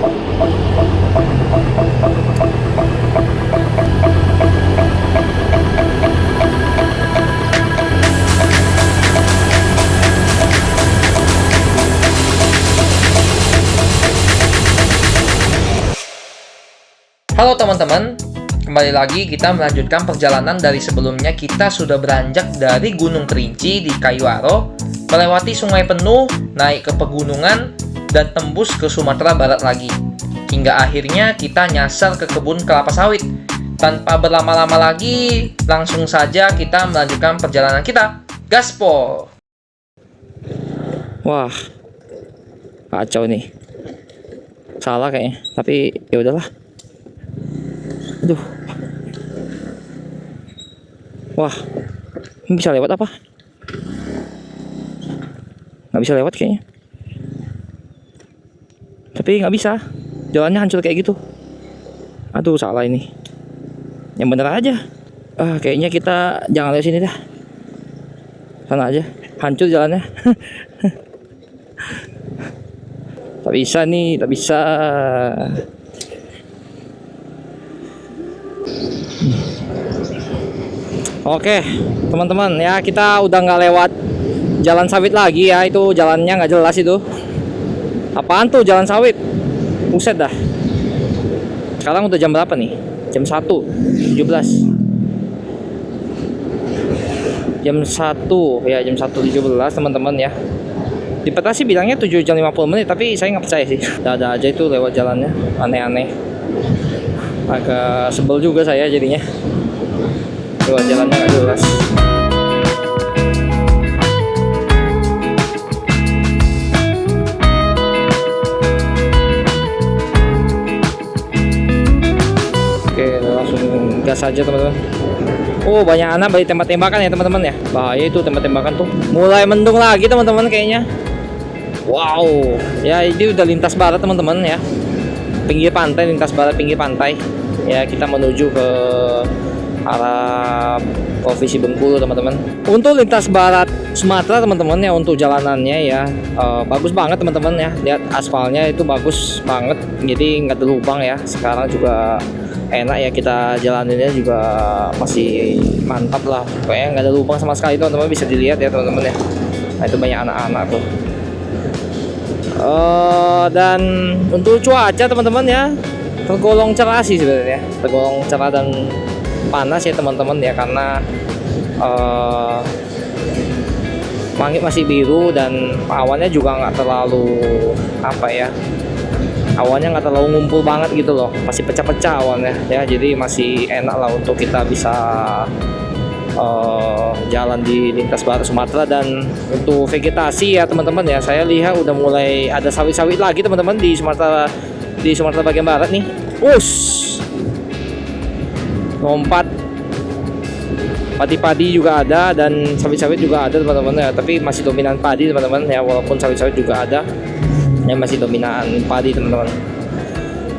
Halo teman-teman, kembali lagi kita melanjutkan perjalanan dari sebelumnya. Kita sudah beranjak dari Gunung Kerinci di Kayuaro, melewati Sungai Penuh, naik ke pegunungan, dan tembus ke Sumatera Barat lagi. Hingga akhirnya kita nyasar ke kebun kelapa sawit. Tanpa berlama-lama lagi, langsung saja kita melanjutkan perjalanan kita. Gaspol! Wah, kacau nih. Salah kayaknya, tapi ya udahlah. Aduh. Wah, ini bisa lewat apa? Nggak bisa lewat kayaknya. Tapi nggak bisa. Jalannya hancur kayak gitu. Aduh, salah ini. Yang bener aja. Kayaknya kita jangan lewat sini dah. Sana aja. Hancur jalannya. Tak bisa nih, tak bisa. Oke, teman-teman ya, kita udah nggak lewat jalan sawit lagi ya. Itu jalannya nggak jelas itu. Apaan tuh jalan sawit? Buset dah. Sekarang udah jam berapa nih? Jam 1:17. Jam 1 ya, jam 1:17 teman-teman ya. Di peta sih bilangnya 7 jam 50 menit, tapi saya nggak percaya sih. Ada aja itu lewat jalannya, aneh-aneh. Agak sebel juga saya jadinya. Lewat jalannya nggak jelas. Oke, langsung gas aja teman-teman. Oh, banyak anak balik tembak-tembakan ya teman-teman ya. Bahaya itu tembak-tembakan tuh. Mulai mendung lagi teman-teman kayaknya. Wow, ya ini udah lintas barat teman-teman ya. Pinggir pantai, lintas barat pinggir pantai. Ya, kita menuju ke arah Provinsi Bengkulu teman-teman. Untuk lintas barat Sumatera teman-teman ya, untuk jalanannya ya bagus banget teman-teman ya. Lihat aspalnya itu bagus banget, jadi nggak ada lubang ya. Sekarang juga enak ya, kita jalaninnya juga masih mantap lah. Kayaknya nggak ada lubang sama sekali teman-teman, bisa dilihat ya teman-teman ya. Nah, itu banyak anak-anak tuh. Dan untuk cuaca teman-teman ya, tergolong cerah sih sebenarnya, tergolong cerah dan panas ya teman-teman ya, karena langit masih biru dan awannya juga nggak terlalu awannya nggak terlalu ngumpul banget gitu loh, masih pecah-pecah awannya ya, jadi masih enak lah untuk kita bisa jalan di lintas barat Sumatera. Dan untuk vegetasi ya teman-teman ya, saya lihat udah mulai ada sawit-sawit lagi teman-teman di Sumatera bagian barat nih. Lompat, padi-padi juga ada dan sawit-sawit juga ada teman-teman ya, tapi masih dominan padi teman-teman ya, walaupun sawit-sawit juga ada yang masih dominan padi teman-teman.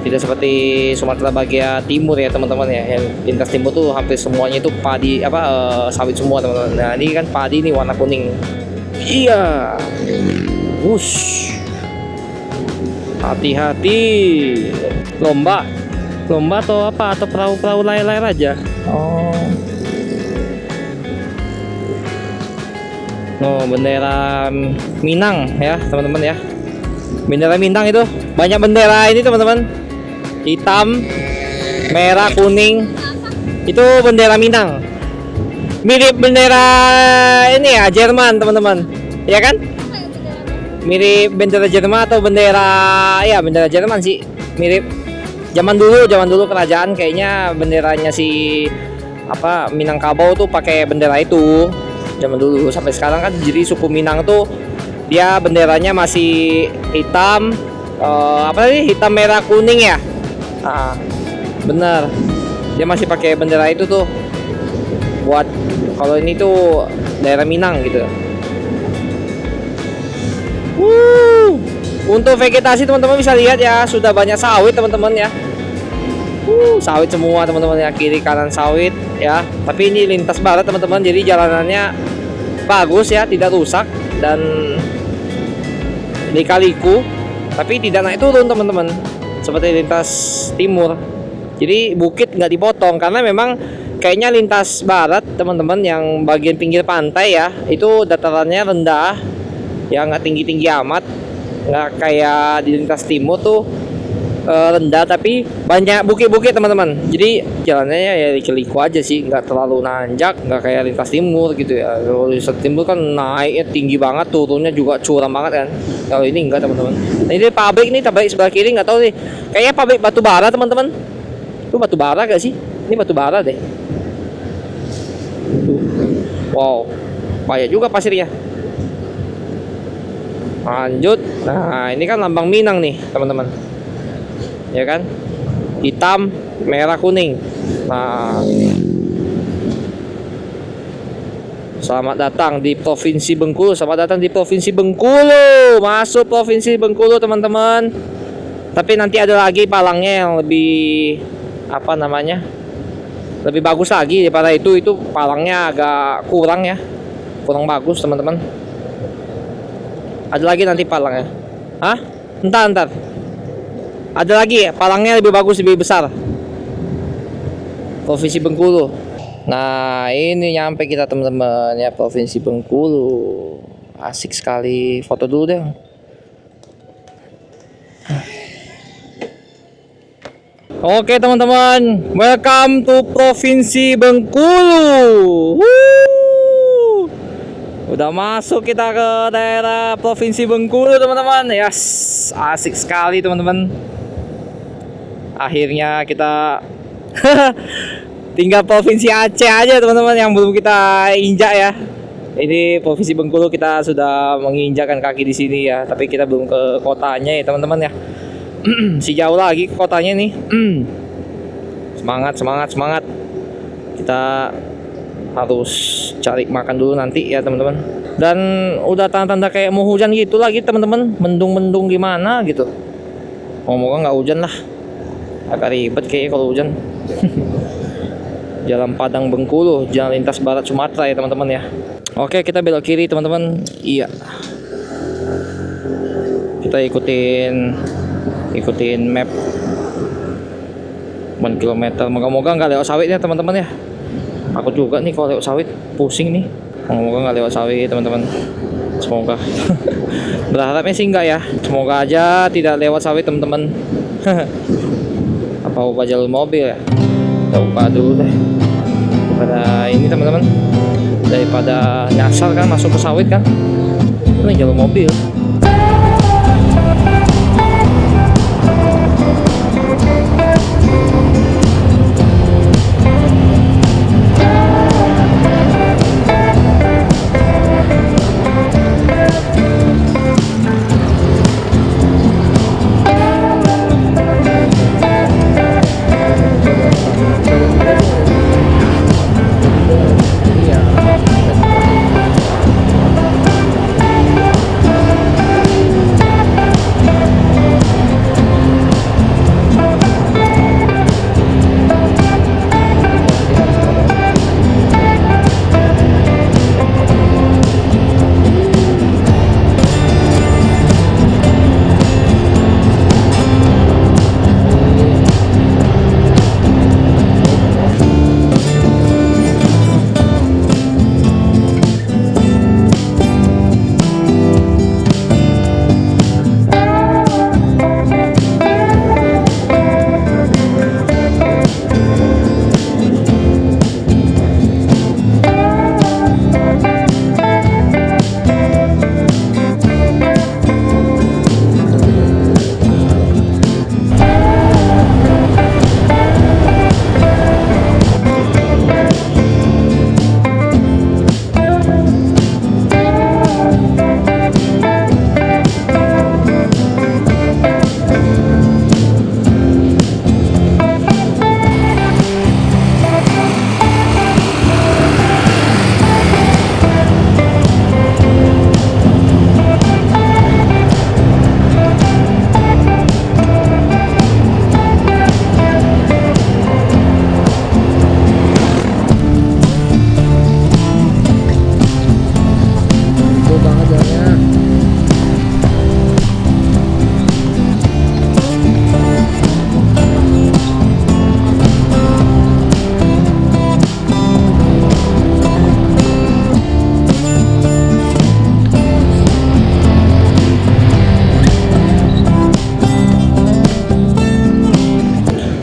Tidak seperti Sumatera bagian timur ya teman-teman ya, yang lintas timur tuh hampir semuanya itu padi sawit semua teman-teman. Nah, ini kan padi nih warna kuning. Iya. Hati-hati. Lomba atau apa, atau perahu layar-layar aja. Bendera Minang ya teman-teman ya. Bendera Minang itu banyak bendera ini teman-teman, hitam, merah, kuning. Itu bendera Minang, mirip bendera ini ya, Jerman teman-teman ya kan, mirip bendera Jerman atau bendera Jerman sih, mirip. Zaman dulu kerajaan kayaknya benderanya si Minangkabau tuh pakai bendera itu zaman dulu. Sampai sekarang kan jadi suku Minang tuh dia benderanya masih hitam, hitam merah kuning ya. Bener, dia masih pakai bendera itu tuh buat kalau ini tuh daerah Minang gitu. Untuk vegetasi teman-teman bisa lihat ya, sudah banyak sawit teman-teman ya. Sawit semua teman-teman ya, kiri kanan sawit ya. Tapi ini lintas barat teman-teman, jadi jalanannya bagus ya, tidak rusak dan lika-liku, tapi tidak naik turun teman-teman. seperti lintas timur. Jadi bukit nggak dipotong karena memang kayaknya lintas barat teman-teman yang bagian pinggir pantai ya, itu datarannya rendah ya, nggak tinggi-tinggi amat, nggak kayak di lintas timur tuh rendah tapi banyak bukit-bukit teman-teman. Jadi jalannya ya liku aja sih, nggak terlalu nanjak, nggak kayak lintas timur gitu ya. Kalau lintas timur kan naiknya tinggi banget, turunnya juga curam banget kan. Kalau ini enggak teman-teman. Nah, ini pabrik nih, pabrik sebelah kiri nggak tahu nih, kayaknya pabrik batu bara teman-teman. Itu batu bara gak sih? Ini batu bara deh. Tuh. Wow, banyak juga pasirnya. Lanjut. Nah, ini kan lambang Minang nih teman-teman, ya kan, hitam merah kuning. Nah, selamat datang di Provinsi Bengkulu. Selamat datang di Provinsi Bengkulu. Masuk Provinsi Bengkulu teman-teman. Tapi nanti ada lagi palangnya yang lebih apa namanya, lebih bagus lagi daripada itu. Itu palangnya agak kurang ya, kurang bagus teman-teman. Ada lagi nanti palangnya. Hah? Entar. Ada lagi ya, palangnya lebih bagus, lebih besar. Provinsi Bengkulu. Nah, ini nyampe kita teman-teman ya, Provinsi Bengkulu. Asik sekali. Foto dulu deh. Oke teman-teman, welcome to Provinsi Bengkulu. Udah masuk kita ke daerah Provinsi Bengkulu teman-teman. Yes, asik sekali teman-teman. Akhirnya kita tinggal Provinsi Aceh aja teman-teman yang belum kita injak ya. Ini Provinsi Bengkulu kita sudah menginjakkan kaki di sini ya, tapi kita belum ke kotanya ya teman-teman ya. Si jauh lagi ke kotanya nih. Semangat. Kita harus cari makan dulu nanti ya teman-teman. Dan udah tanda-tanda kayak mau hujan gitu lagi teman-teman, mendung-mendung gimana gitu. Moga-moga nggak hujan lah. Agak ribet kayaknya kalau hujan. Jalan Padang Bengkulu, jalan lintas barat Sumatera ya teman-teman ya. Oke, kita belok kiri teman-teman. Iya. Kita ikutin map 1 kilometer. Moga-moga nggak lewat sawit ya teman-teman ya. Takut juga nih kalau lewat sawit, pusing nih. Moga-moga nggak lewat sawit teman-teman. Semoga. Berharapnya sih enggak ya. Semoga aja tidak lewat sawit teman-teman. Apa ubah jalur mobil ya? Kita ubah dulu deh. Daripada ini teman-teman, daripada nyasar kan masuk ke sawit kan. Ini jalur mobil.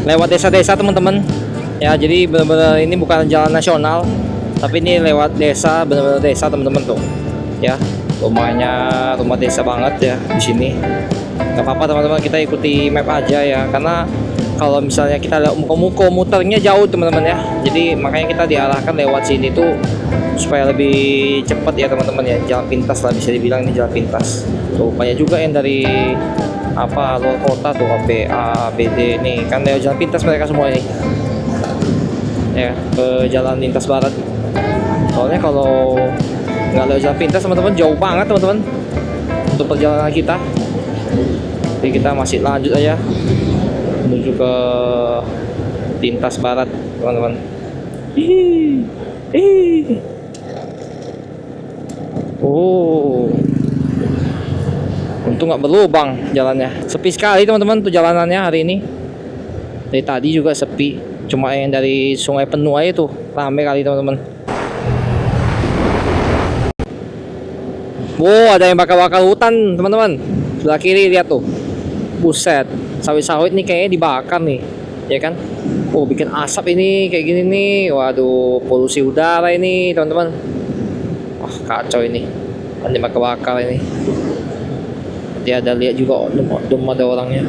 lewat desa-desa teman-teman ya. Jadi benar-benar ini bukan jalan nasional, tapi ini lewat desa, benar-benar desa teman-teman tuh ya. Rumah desa banget ya di sini. Gak apa-apa teman-teman, kita ikuti map aja ya, karena kalau misalnya kita lihat muka-muka muternya jauh teman-teman ya. Jadi makanya kita diarahkan lewat sini tuh supaya lebih cepat ya teman-teman ya. Jalan pintas lah bisa dibilang, ini jalan pintas. Tuh banyak juga yang dari apa luar kota tuh, B A B D nih kan lewat jalan pintas mereka semua ini ya, ke jalan lintas barat. Soalnya kalau nggak lewat jalan pintas teman-teman jauh banget teman-teman untuk perjalanan kita. Jadi kita masih lanjut aja menuju ke lintas barat teman-teman. Oh, untung nggak berlubang jalannya. Sepi sekali teman-teman tuh jalanannya hari ini. Dari tadi juga sepi, cuma yang dari Sungai Penuh aja tuh rame kali teman-teman. Wow, ada yang bakar-bakar hutan teman-teman. Sebelah kiri lihat tuh. Buset, sawit-sawit nih kayaknya dibakar nih, ya kan? Oh, bikin asap ini kayak gini nih. Waduh, polusi udara ini teman-teman. Wah, kacau ini. Ada bakar-bakar ini. Nanti ada lihat juga dom ada orangnya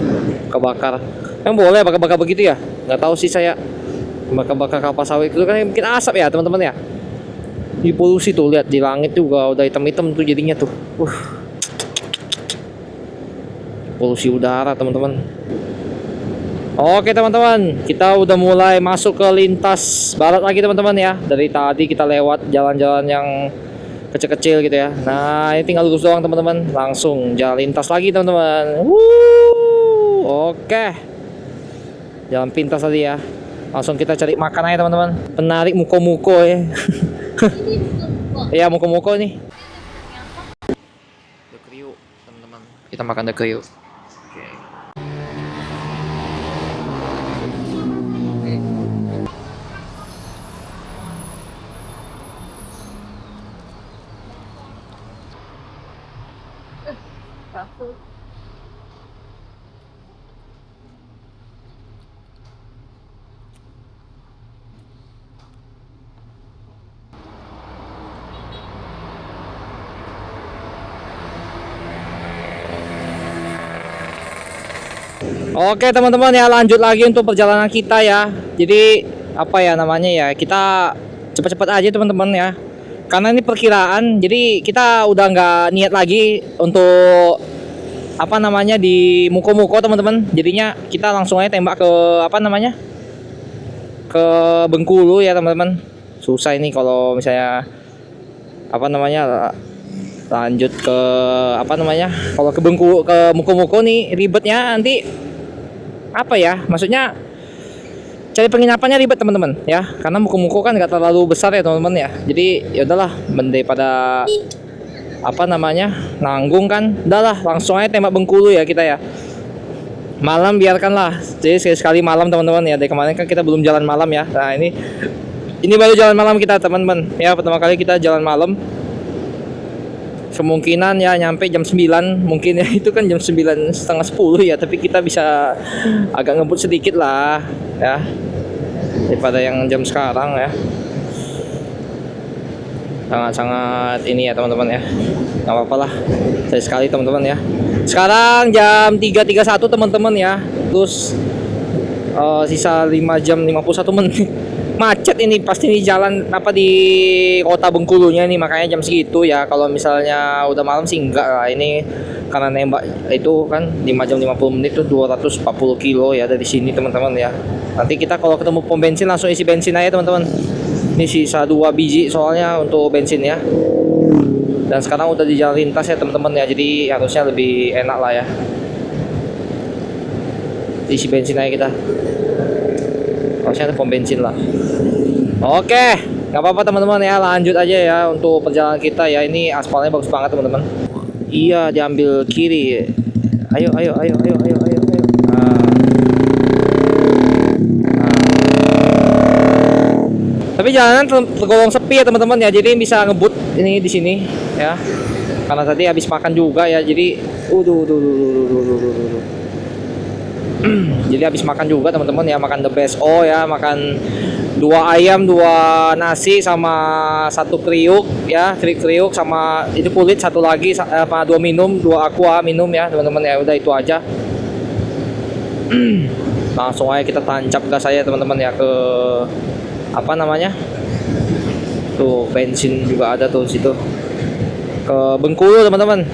kebakar. Emang boleh bakar-bakar begitu ya? Nggak tahu sih saya. Bakar-bakar kapal sawit itu kan bikin asap ya teman-teman ya. Di polusi tuh, lihat di langit juga udah hitam-hitam tuh jadinya tuh. Polusi udara teman-teman. Oke teman-teman, kita udah mulai masuk ke lintas barat lagi teman-teman ya. Dari tadi kita lewat jalan-jalan yang kecil-kecil gitu ya. Nah ini tinggal lurus doang teman-teman, langsung jalan lintas lagi teman-teman. Oke, jalan pintas tadi ya. Langsung kita cari makan aja teman-teman. Penarik muko-muko ya. Iya muko-muko nih. The kriuk teman-teman, kita makan the kriuk. Oke teman-teman ya, lanjut lagi untuk perjalanan kita ya. Jadi apa ya namanya ya, kita cepat-cepat aja teman-teman ya, karena ini perkiraan. Jadi kita udah nggak niat lagi untuk apa namanya di muko-muko teman-teman. Jadinya kita langsung aja tembak ke apa namanya, ke Bengkulu ya teman-teman. Susah ini kalau misalnya apa namanya lanjut ke apa namanya, kalau ke Bengkulu ke muko-muko nih ribetnya nanti apa ya, maksudnya cari penginapannya ribet teman-teman ya, karena muko-muko kan nggak terlalu besar ya teman-teman ya. Jadi ya udahlah, mending pada apa namanya nanggung kan, udahlah langsung aja tembak Bengkulu ya kita ya. Malam biarkanlah, jadi sekali-sekali malam teman-teman ya. Dari kemarin kan kita belum jalan malam ya. Nah ini baru jalan malam kita teman-teman ya, pertama kali kita jalan malam. Kemungkinan ya nyampe jam 9 mungkin ya, itu kan jam 9 setengah 10 ya, tapi kita bisa agak ngebut sedikit lah ya daripada yang jam sekarang ya. Sangat-sangat ini ya teman-teman ya, nggak apa-apa lah sekali teman-teman ya. Sekarang jam 3.31 teman-teman ya, terus sisa 5 jam 51 menit. Macet ini pasti di jalan apa di kota Bengkulunya nih, makanya jam segitu ya. Kalau misalnya udah malam sih enggak lah, ini karena nembak itu kan 5 jam 50 menit tuh 240 kilo ya dari sini teman-teman ya. Nanti kita kalau ketemu pom bensin langsung isi bensin aja teman-teman. Ini sisa 2 biji soalnya untuk bensin ya. Dan sekarang udah di jalan lintas ya teman-teman ya, jadi harusnya lebih enak lah ya. Isi bensin aja kita. Harusnya ada pom bensin lah. Oke, nggak apa-apa teman-teman ya, lanjut aja ya untuk perjalanan kita ya. Ini aspalnya bagus banget teman-teman. Iya, diambil kiri. Ayo. Tapi jalanan tergolong sepi ya teman-teman ya, jadi bisa ngebut ini di sini ya. Karena tadi habis makan juga ya, jadi Jadi habis makan juga teman-teman ya, makan the best ya, makan 2 ayam, 2 nasi sama 1 kriuk ya, kriuk sama itu kulit, satu lagi sama 2 minum, 2 aqua minum ya teman-teman ya. Udah itu aja. Langsung aja kita tancap gas saya teman-teman ya ke apa namanya? Tuh bensin juga ada tuh situ. Ke Bengkulu teman-teman.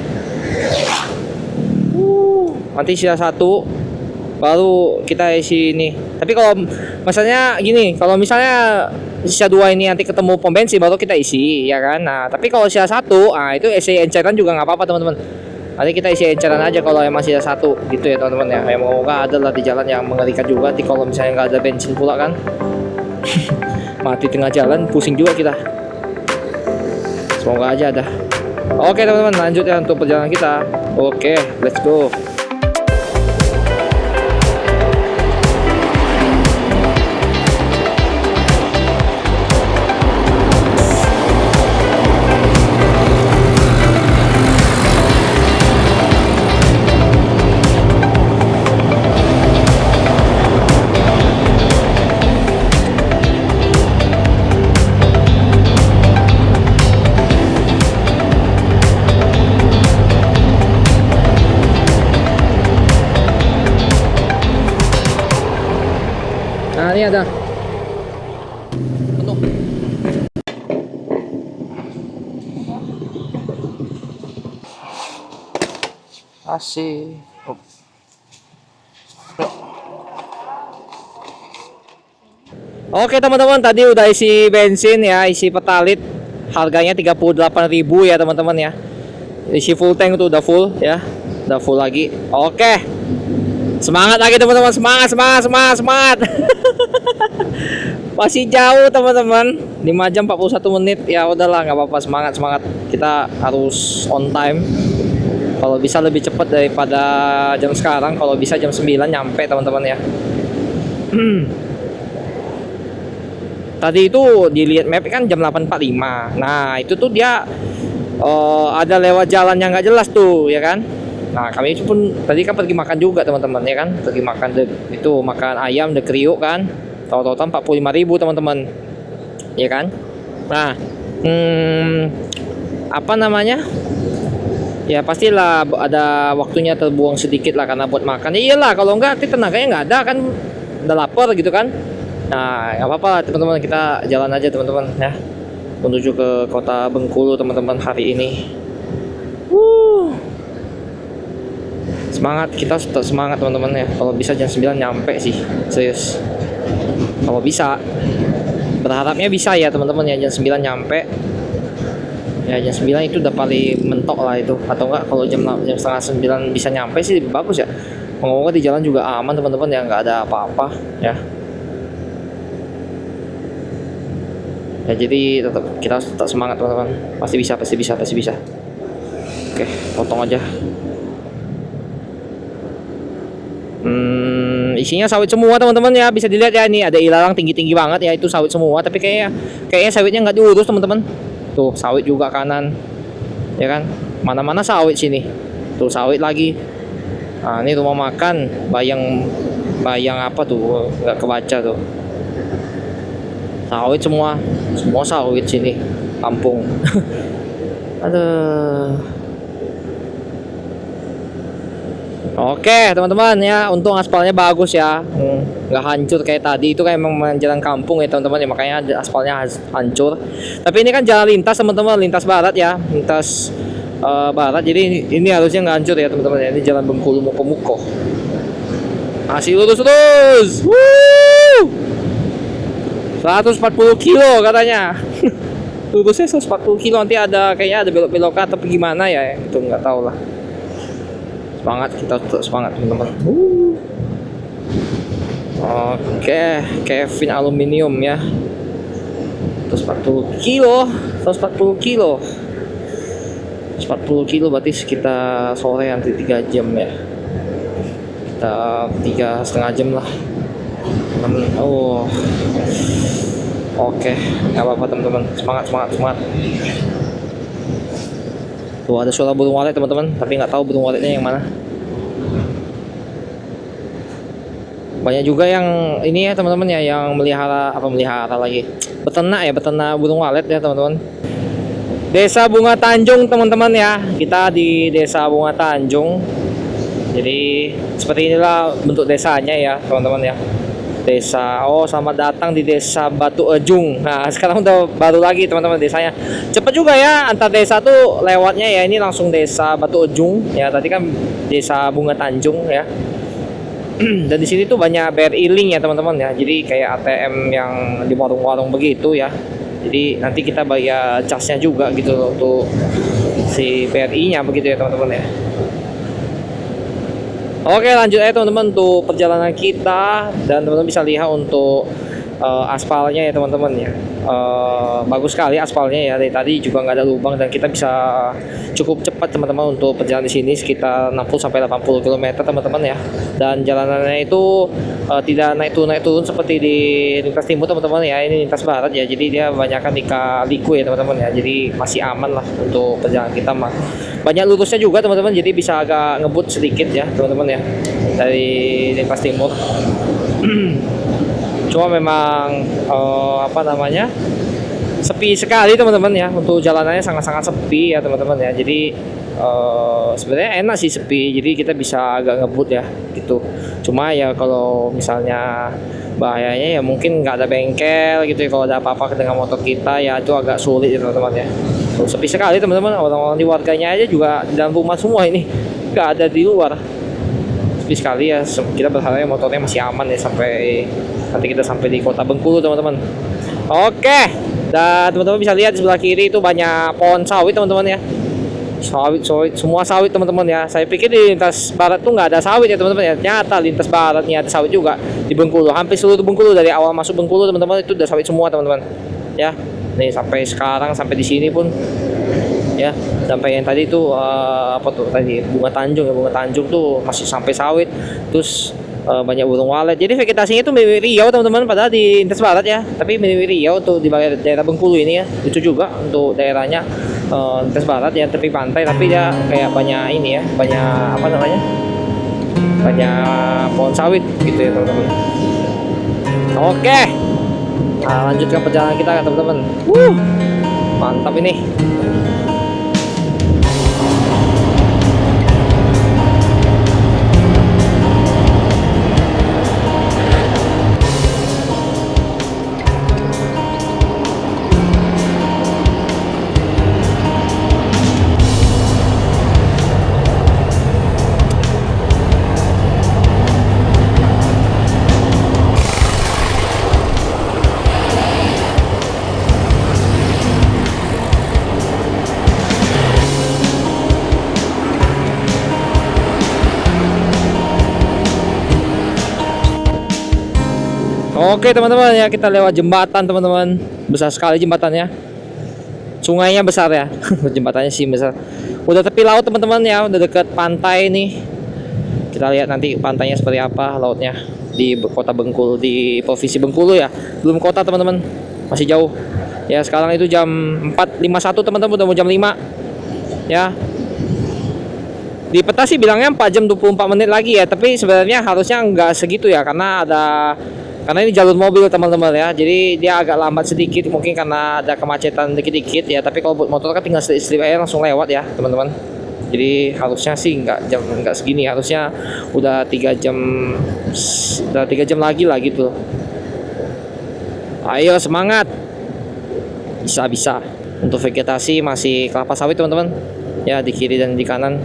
Nanti sisa 1 baru kita isi ini. Tapi kalau misalnya gini, kalau misalnya sisa 2 ini nanti ketemu pom bensin baru kita isi ya kan. Nah, tapi kalau sisa 1, itu isi enceran juga nggak apa-apa teman-teman. Nanti kita isi enceran aja kalau emang sisa 1 gitu ya teman-teman ya. Semoga ada lah di jalan yang mengerikan juga nanti kalau misalnya nggak ada bensin pula kan. Mati tengah jalan, pusing juga kita. Semoga aja ada. Oke teman-teman, lanjut ya untuk perjalanan kita. Oke, let's go. Nah ini ada penuh. Asik. Oke teman-teman, tadi udah isi bensin ya, isi petalit. Harganya 38.000 ya teman-teman ya. Isi full tank itu udah full ya. Udah full lagi. Oke. Semangat lagi teman-teman, semangat. Masih jauh teman-teman, 5 jam 41 menit. Ya udahlah, nggak apa-apa, semangat. Kita harus on time. Kalau bisa lebih cepat daripada jam sekarang. Kalau bisa jam 9 nyampe teman-teman ya. Tadi itu dilihat map kan jam 8.45. Nah itu tuh dia ada lewat jalan yang nggak jelas tuh ya kan. Nah kami pun tadi kan pergi makan juga teman-teman ya kan, pergi makan itu makan ayam the kriuk kan, total 45.000 teman-teman ya kan. Nah apa namanya ya, pastilah ada waktunya terbuang sedikit lah karena buat makan. Ya iyalah, kalau enggak tenaganya nggak ada kan, udah lapar gitu kan. Nah nggak apa-apa teman-teman, kita jalan aja teman-teman ya, menuju ke kota Bengkulu teman-teman hari ini. Semangat, kita tetap semangat teman-teman ya. Kalau bisa jam 9 nyampe sih, serius. Kalau bisa, berharapnya bisa ya teman-teman ya, jam 9 nyampe. Ya jam 9 itu udah paling mentok lah itu. Atau enggak kalau jam setengah 9 bisa nyampe sih lebih bagus ya. Moga-moga di jalan juga aman teman-teman ya, nggak ada apa-apa ya. Ya jadi kita tetap semangat teman-teman. Pasti bisa. Oke, potong aja. Isinya sawit semua teman-teman ya, bisa dilihat ya, ini ada ilalang tinggi-tinggi banget ya, itu sawit semua, tapi kayaknya sawitnya nggak diurus teman-teman. Tuh sawit juga kanan ya kan, mana-mana sawit sini, tuh sawit lagi. Nah ini rumah makan bayang apa tuh, nggak kebaca tuh, sawit semua sawit sini kampung. Aduh. Oke teman-teman ya, untung aspalnya bagus ya, nggak hancur kayak tadi. Itu kan emang jalan kampung ya teman-teman ya, makanya aspalnya hancur. Tapi ini kan jalan lintas teman-teman, lintas barat ya, lintas barat. Jadi ini harusnya nggak hancur ya teman-teman ya. Ini jalan Bengkulu Muko. Masih lurus terus. 140 kilo katanya. Lurusnya 140 kilo, nanti kayaknya ada belok-belokan tapi gimana ya, itu nggak tahu lah. Semangat, kita tetap semangat teman-teman. Oke, Kevin Aluminium ya. 140 kilo. 140 kilo berarti sekitar sore nanti 3 jam ya. Kita 3,5 jam lah. Oke, nggak apa-apa teman-teman. Semangat. Tuh ada suara burung walet teman-teman, tapi nggak tahu burung waletnya yang mana. Banyak juga yang ini ya teman-teman ya, yang melihara lagi, beternak burung walet ya teman-teman. Desa Bunga Tanjung teman-teman ya, kita di Desa Bunga Tanjung. Jadi seperti inilah bentuk desanya ya teman-teman ya. Selamat datang di Desa Batu Ejung. Nah sekarang udah baru lagi teman-teman desanya. Cepet juga ya, antar desa tuh lewatnya ya, ini langsung Desa Batu Ejung ya. Tadi kan Desa Bunga Tanjung ya. Dan di sini tuh banyak BRI Link ya teman-teman ya. Jadi kayak ATM yang di warung-warung begitu ya. Jadi nanti kita bayar casnya juga gitu loh, untuk si BRI-nya begitu ya teman-teman ya. Oke, lanjut aja teman-teman untuk perjalanan kita, dan teman-teman bisa lihat untuk aspalnya ya teman-teman ya. Bagus sekali aspalnya ya, dari tadi juga nggak ada lubang, dan kita bisa cukup cepat teman-teman untuk perjalanan di sini sekitar 60 sampai 80 km teman-teman ya. Dan jalanannya itu tidak naik turun seperti di lintas timur teman-teman ya, ini lintas barat ya, jadi dia banyakkan liku ya teman-teman ya, jadi masih aman lah untuk perjalanan kita mah. Banyak lurusnya juga teman-teman, jadi bisa agak ngebut sedikit ya teman-teman ya dari lintas timur. Cuma memang sepi sekali teman-teman ya, untuk jalanannya sangat-sangat sepi ya teman-teman ya. Jadi sebenarnya enak sih sepi, jadi kita bisa agak ngebut ya gitu. Cuma ya kalau misalnya bahayanya ya mungkin nggak ada bengkel gitu ya, kalau ada apa-apa dengan motor kita ya itu agak sulit ya teman-teman ya. Sepi sekali teman-teman, orang-orang di warganya aja juga di dalam rumah semua, ini nggak ada di luar. Sepi sekali ya, kita berharap motornya masih aman ya sampai nanti kita sampai di kota Bengkulu teman-teman. Oke, dan teman-teman bisa lihat di sebelah kiri itu banyak pohon sawit teman-teman ya. Sawit, semua sawit teman-teman ya. Saya pikir di lintas barat tuh nggak ada sawit ya teman-teman ya. Ternyata lintas barat nih ada sawit juga di Bengkulu. Hampir seluruh Bengkulu, dari awal masuk Bengkulu teman-teman itu udah sawit semua teman-teman. Ya, nih sampai sekarang, sampai di sini pun ya, sampai yang tadi tuh Bunga Tanjung ya, Bunga Tanjung tuh masih sampai sawit. Terus banyak burung walet. Jadi vegetasinya itu mirip Riau teman-teman, padahal di lintas barat ya, tapi mirip Riau tuh di daerah Bengkulu ini ya. Lucu juga untuk daerahnya lintas barat ya, tepi pantai, tapi dia kayak banyak ini ya, banyak pohon sawit gitu ya teman-teman. Oke, nah, lanjutkan perjalanan kita ya teman-teman. Mantap ini. Oke teman-teman ya, kita lewat jembatan teman-teman. Besar sekali jembatannya. Sungainya besar ya. Jembatannya sih besar. Udah tepi laut teman-teman ya, udah dekat pantai nih. Kita lihat nanti pantainya seperti apa, lautnya di kota Bengkulu, di provinsi Bengkulu ya. Belum kota teman-teman, masih jauh. Ya sekarang itu jam 4.51 teman-teman, udah mau jam 5 ya. Di peta sih bilangnya 4 jam 24 menit lagi ya, tapi sebenarnya harusnya nggak segitu ya, karena ini jalur mobil teman-teman ya, jadi dia agak lambat sedikit mungkin karena ada kemacetan dikit-dikit ya. Tapi kalau buat motor kan tinggal selip aja langsung lewat ya teman-teman. Jadi harusnya sih nggak segini, harusnya udah 3 jam lagi lah gitu. Ayo semangat, bisa. Untuk vegetasi masih kelapa sawit teman-teman ya, di kiri dan di kanan.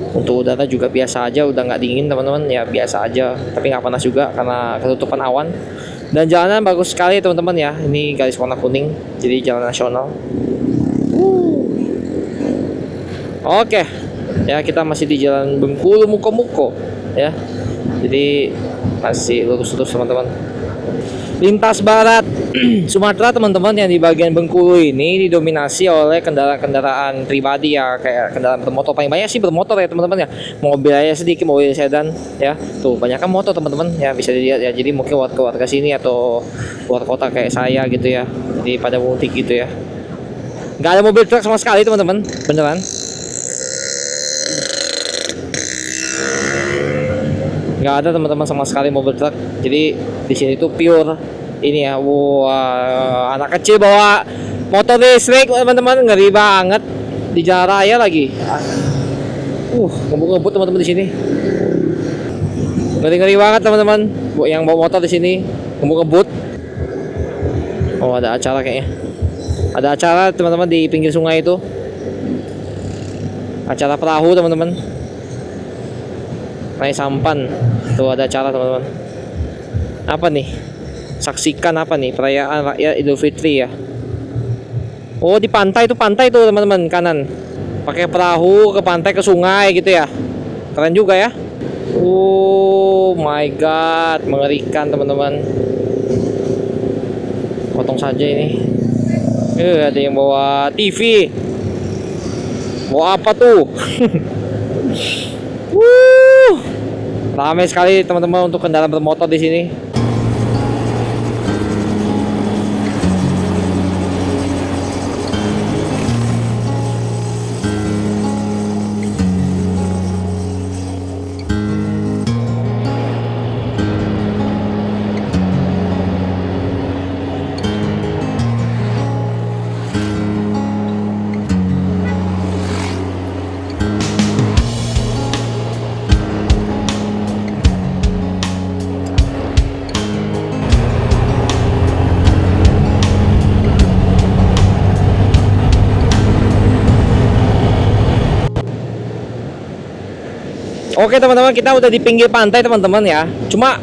Untuk udara juga biasa aja, udah nggak dingin teman-teman ya, biasa aja, tapi nggak panas juga karena ketutupan awan. Dan jalanan bagus sekali teman-teman ya, ini garis warna kuning, jadi jalan nasional. Oke ya, kita masih di jalan Bengkulu Muko ya, jadi masih lurus-lurus teman-teman. Lintas barat Sumatera teman-teman, yang di bagian Bengkulu ini didominasi oleh kendaraan pribadi ya, kayak kendaraan bermotor. Paling banyak sih bermotor ya teman-teman ya, mobil aja sedikit, mobil sedan ya. Tuh banyak kan motor teman-teman ya, bisa dilihat ya. Jadi mungkin warga sini atau luar kota kayak saya gitu ya, jadi pada mudik gitu ya. Nggak ada mobil truk sama sekali teman-teman, beneran nggak ada teman-teman sama sekali mobil truk. Jadi di sini tuh pure ini ya. Wah, anak kecil bawa motor listrik teman-teman, ngeri banget di jalan raya lagi. Ngebut-ngebut teman-teman di sini. Ngeri-ngeri banget teman-teman. Yang bawa motor di sini ngebut-ngebut. Oh, ada acara kayaknya. Ada acara teman-teman di pinggir sungai itu. Acara perahu teman-teman. Naik sampan. Tuh ada acara teman-teman. Apa nih? Saksikan apa nih? Perayaan Rakyat Idul Fitri ya. Oh, di pantai itu teman-teman kanan. Pakai perahu ke pantai, ke sungai gitu ya. Keren juga ya. Oh my god, mengerikan teman-teman. Potong saja ini. Ada yang bawa TV. Bawa apa tuh? Ramai sekali teman-teman untuk kendaraan bermotor di sini. Oke teman-teman, kita udah di pinggir pantai teman-teman ya. Cuma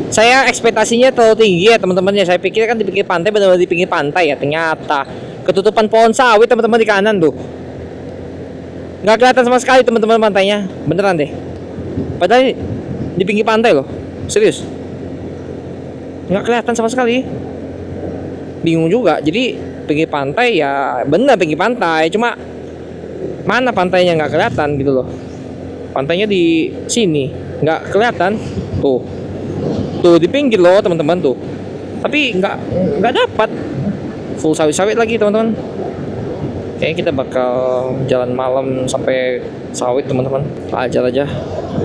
saya ekspektasinya terlalu tinggi ya teman-teman ya. Saya pikir kan di pinggir pantai, benar-benar di pinggir pantai ya. Ternyata ketutupan pohon sawit teman-teman di kanan tuh. Nggak kelihatan sama sekali teman-teman pantainya. Beneran deh. Padahal di pinggir pantai loh. Serius. Nggak kelihatan sama sekali. Bingung juga. Jadi pinggir pantai ya bener pinggir pantai. Cuma mana pantainya nggak kelihatan gitu loh. Pantainya di sini nggak kelihatan tuh di pinggir loh teman-teman tuh, tapi nggak dapat full sawit-sawit lagi teman-teman. Kayaknya kita bakal jalan malam sampai sawit teman-teman. Ajar aja,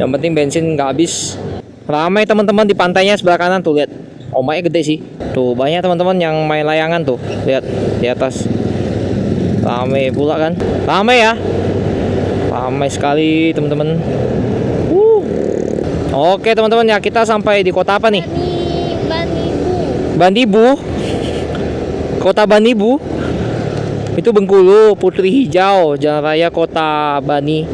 yang penting bensin nggak habis. Ramai teman-teman di pantainya sebelah kanan tuh, lihat ombaknya gede sih tuh. Banyak teman-teman yang main layangan tuh, lihat di atas. Ramai pula kan, ramai ya. Ramai sekali teman-teman. Oke teman-teman ya, kita sampai di kota apa nih? Bandibu. Kota Bandibu. Itu Bengkulu, Putri Hijau, Jalan Raya Kota Bandibu.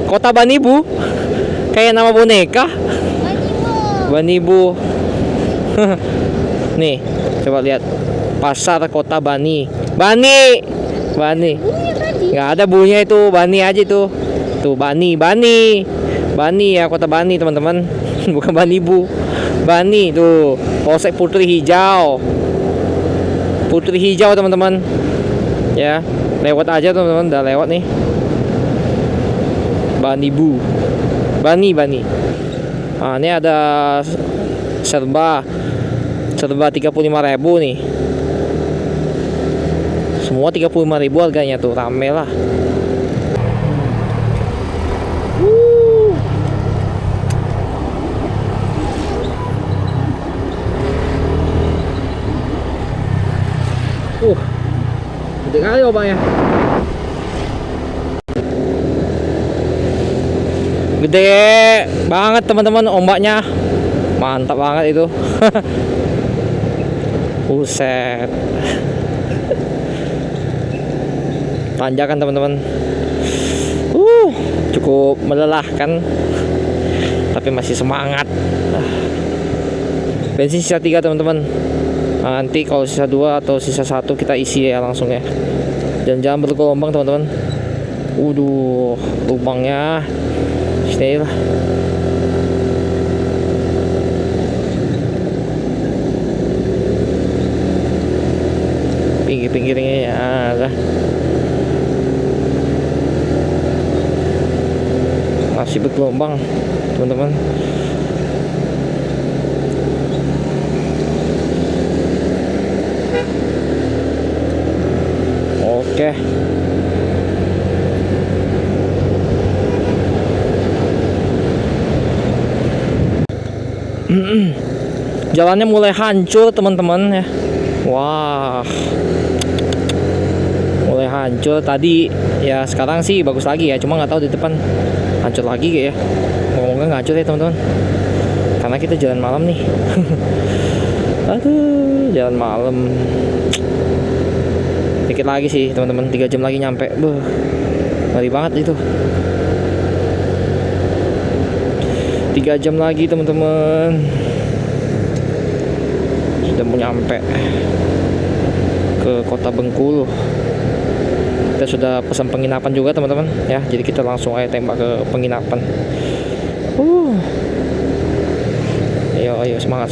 Kota Bandibu. Kayak nama boneka. Bandibu. Nih, coba lihat. Pasar Kota Bani. Nggak ada bunyinya itu, Bani aja itu. Tuh Bani ya, Kota Bani teman-teman. Bukan Bandibu. Bani tuh, Polsek Putri Hijau teman-teman. Ya, lewat aja teman-teman, udah lewat nih. Bandibu. Bani. Nah, ini ada serba 35.000 nih. Semua 35.000 harganya tuh, rame lah. Gede kali ombaknya. Gede banget teman-teman ombaknya. Mantap banget itu. Buset. Tanjakan teman-teman. Cukup melelahkan, tapi masih semangat. Bensin sisa 3 teman-teman. Nanti kalau sisa 2 atau sisa 1 kita isi ya langsung ya. Dan jangan bergelombang teman-teman. Lubangnya sini lah. Pinggir-pinggirnya ya lah. Masih bergelombang teman-teman. Oke. Jalannya mulai hancur teman-teman ya. Wah, mulai hancur tadi ya, sekarang sih bagus lagi ya, cuma nggak tahu di depan hancur lagi kayak ya. Moga-moga nggak hancur ya teman-teman, karena kita jalan malam nih. Aduh, jalan malam. Dikit lagi sih teman-teman, 3 jam lagi nyampe. Beuh, ngeri banget itu. 3 jam lagi teman-teman, sudah mau nyampe ke kota Bengkulu. Kita sudah pesan penginapan juga teman-teman ya, jadi kita langsung aja tembak ke penginapan. Ayo semangat.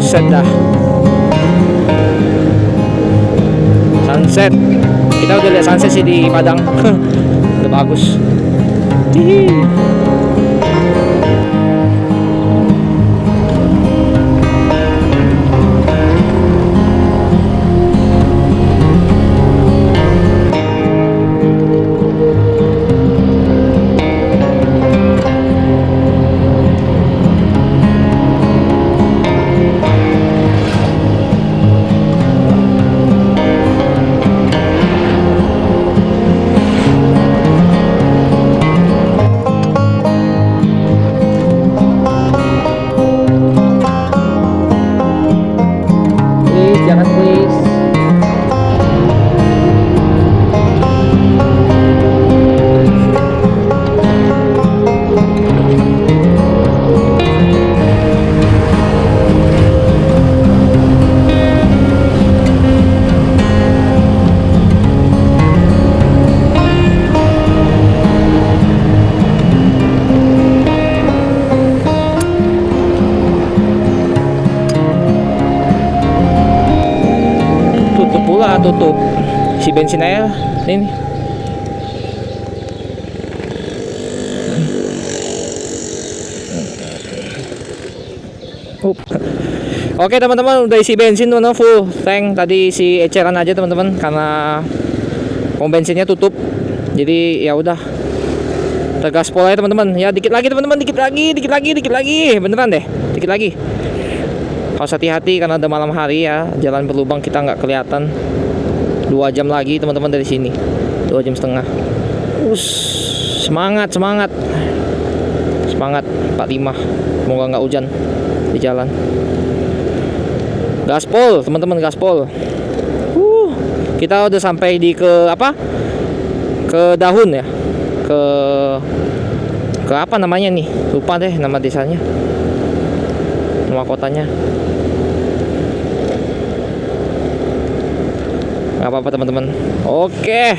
Buset dah, sunset. Kita udah lihat sunset sih di Padang. Udah bagus. Hihi. Tutup si bensin aja ini. Oke teman-teman, udah isi bensin teman-teman, full tank. Tadi isi eceran aja teman-teman, karena pom bensinnya tutup. Jadi ya udah, tergaspol aja teman-teman. Ya dikit lagi teman-teman, dikit lagi, beneran deh, dikit lagi. Harus hati-hati karena udah malam hari ya, jalan berlubang kita nggak kelihatan. 2 jam lagi teman-teman dari sini, 2 jam setengah. Semangat 45. Semoga nggak hujan di jalan. Gaspol teman-teman, gaspol. Kita udah sampai di ke apa? Ke Dahun ya. Ke apa namanya nih? Lupa deh nama desanya, nama kotanya. Gak apa-apa teman-teman. Oke,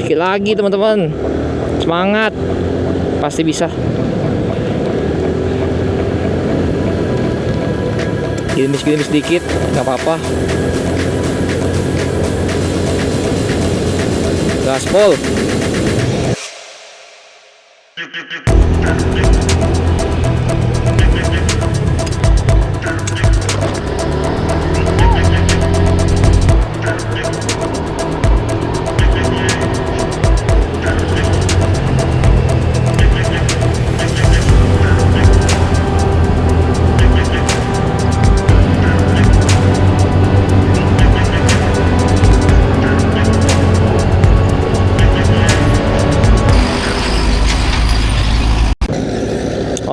dikit lagi teman-teman, semangat, pasti bisa. Gilimis dikit, gak apa-apa. Gaspol.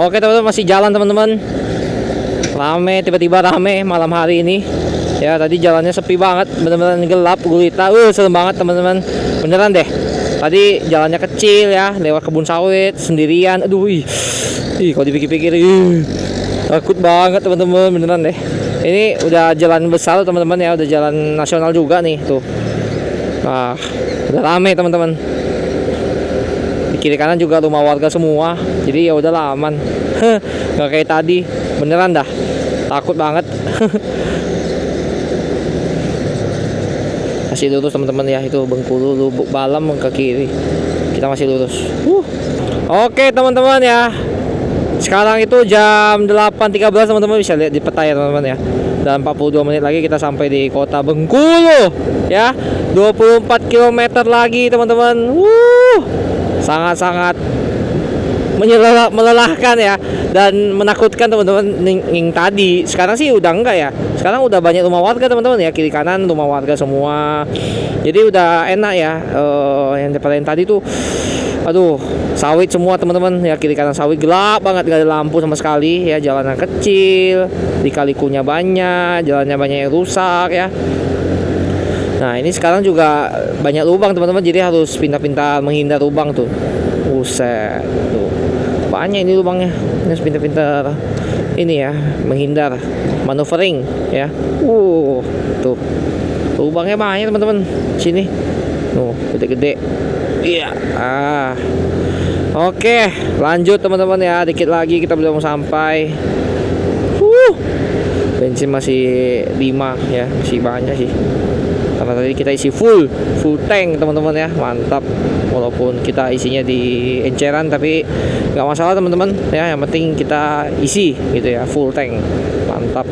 Oke teman-teman, masih jalan teman-teman. Rame, tiba-tiba rame malam hari ini. Ya tadi jalannya sepi banget, bener-bener gelap gulita. Serem banget teman-teman. Beneran deh. Tadi jalannya kecil ya, lewat kebun sawit sendirian. Aduh, kalau dipikir-pikir, takut banget teman-teman, beneran deh. Ini udah jalan besar teman-teman ya, udah jalan nasional juga nih tuh. Nah, udah rame teman-teman. Di kiri kanan juga rumah warga semua, jadi ya udah aman. Gak kayak tadi, beneran dah. Takut banget. Masih lurus teman-teman ya, itu Bengkulu, Lubuk Balam ke kiri. Kita masih lurus. Oke teman-teman ya. Sekarang itu jam 8.13 teman-teman, bisa lihat di peta ya teman-teman ya. Dan 42 menit lagi kita sampai di kota Bengkulu ya. 24 km lagi teman-teman. Sangat-sangat melelahkan ya, dan menakutkan teman-teman yang tadi. Sekarang sih udah enggak ya, sekarang udah banyak rumah warga teman-teman ya, kiri kanan rumah warga semua, jadi udah enak ya. Yang daripada yang tadi tuh, aduh, sawit semua teman-teman ya, kiri kanan sawit gelap banget, gak ada lampu sama sekali ya. Jalanan kecil, lika-likunya banyak, jalannya banyak yang rusak ya. Nah ini sekarang juga banyak lubang teman-teman, jadi harus pintar-pintar menghindar lubang tuh. Buset tuh, banyak ini lubangnya, harus pintar-pintar ini ya, menghindar, maneuvering ya. Tuh lubangnya banyak teman-teman, sini tuh gede-gede. Iya. Oke, lanjut teman-teman ya, dikit lagi kita belum sampai. Bensin masih 5 ya, masih banyak sih. Karena tadi kita isi full tank teman-teman ya, mantap. Walaupun kita isinya di enceran, tapi nggak masalah teman-teman ya, yang penting kita isi gitu ya, full tank, mantap.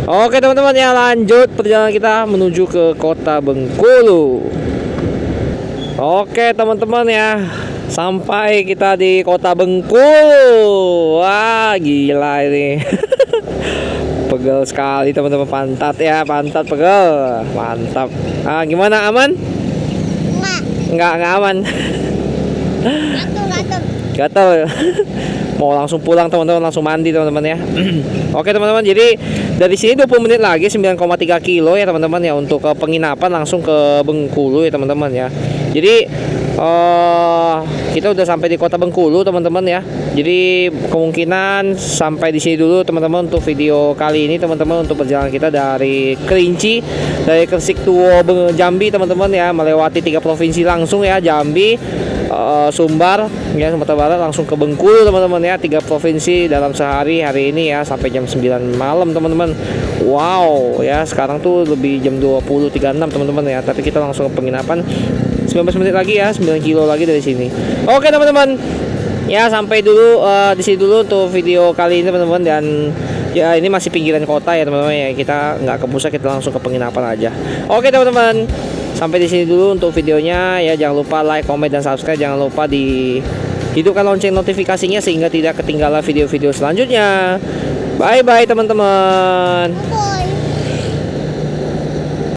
Oke teman-teman ya, lanjut perjalanan kita menuju ke kota Bengkulu. Oke teman-teman ya, sampai kita di kota Bengkulu. Wah gila ini. Pegel sekali teman-teman, pantat ya, pantat pegel, mantap. Gimana, aman? Enggak aman. Gatel. Mau langsung pulang teman-teman, langsung mandi teman-teman ya. Oke teman-teman, jadi dari sini 20 menit lagi, 9,3 kilo ya teman-teman ya, untuk ke penginapan langsung ke Bengkulu ya teman-teman ya. Jadi kita udah sampai di kota Bengkulu teman-teman ya. Jadi kemungkinan sampai di sini dulu teman-teman untuk video kali ini teman-teman, untuk perjalanan kita dari Kerinci, dari Kresik Tuwo Jambi teman-teman ya, melewati 3 provinsi langsung ya, Jambi, Sumbar ya, Sumatera Barat, langsung ke Bengkulu teman-teman ya. 3 provinsi dalam sehari hari ini ya, sampai jam 9 malam teman-teman. Wow ya, sekarang tuh lebih jam 20.36 teman-teman ya, tapi kita langsung ke penginapan 19 menit lagi ya, 9 kilo lagi dari sini. Oke teman-teman ya, sampai dulu di sini dulu untuk video kali ini teman-teman. Dan ya ini masih pinggiran kota ya teman-teman ya, kita nggak ke pusat, kita langsung ke penginapan aja. Oke teman-teman, sampai di sini dulu untuk videonya ya. Jangan lupa like, comment, dan subscribe. Jangan lupa hidupkan lonceng notifikasinya sehingga tidak ketinggalan video-video selanjutnya. Bye bye teman-teman.